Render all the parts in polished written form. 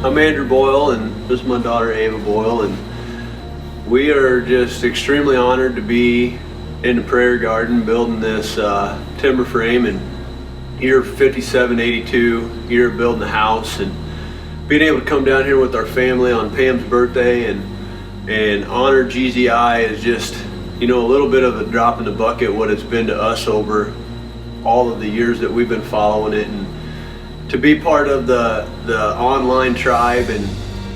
I'm Andrew Boyle, and this is my daughter Ava Boyle, and we are just extremely honored to be in the Prairie Garden building this timber frame in year 5782, year of building the house, and being able to come down here with our family on Pam's birthday and honor GZI is just, you know, a little bit of a drop in the bucket what it's been to us over all of the years that we've been following it. And to be part of the online tribe and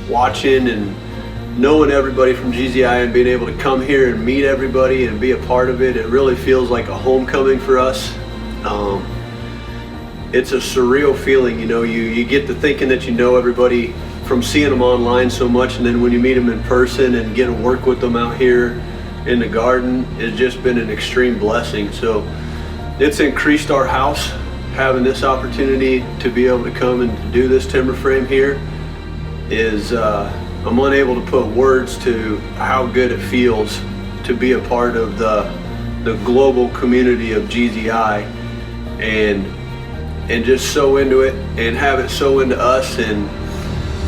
watching and knowing everybody from GZI and being able to come here and meet everybody and be a part of it, it really feels like a homecoming for us. It's a surreal feeling, you know, you get to thinking that you know everybody from seeing them online so much, and then when you meet them in person and get to work with them out here in the garden, it's just been an extreme blessing. So it's increased our house, having this opportunity to be able to come and to do this timber frame here is, I'm unable to put words to how good it feels to be a part of the global community of GZI and just so into it and have it so into us, and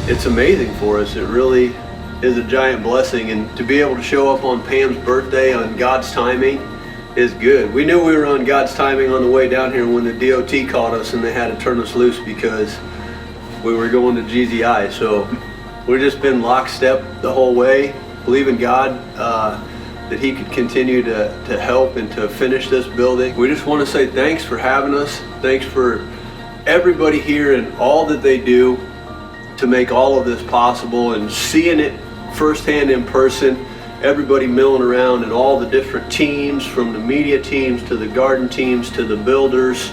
it's amazing for us. It really is a giant blessing, and to be able to show up on Pam's birthday on God's timing is good. We knew we were on God's timing on the way down here when the DOT called us and they had to turn us loose because we were going to GZI. So we've just been lockstep the whole way, believing God that He could continue to help and to finish this building. We just want to say thanks for having us. Thanks for everybody here and all that they do to make all of this possible, and seeing it firsthand in person. Everybody milling around and all the different teams, from the media teams to the garden teams to the builders.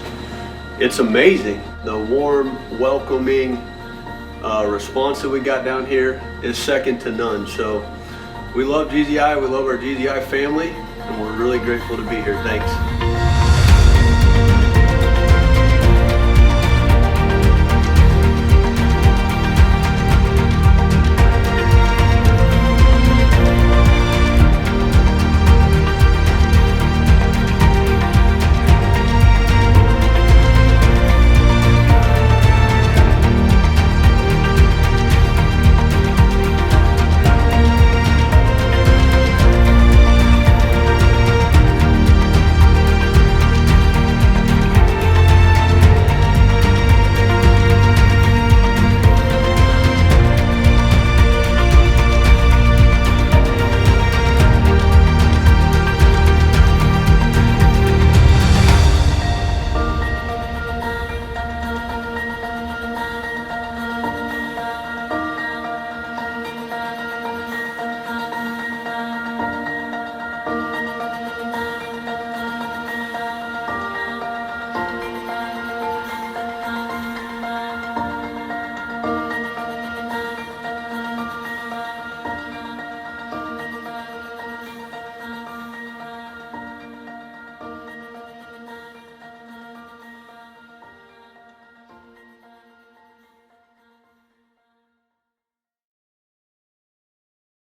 It's amazing. The warm, welcoming response that we got down here is second to none. So we love GZI, we love our GZI family, and we're really grateful to be here. Thanks.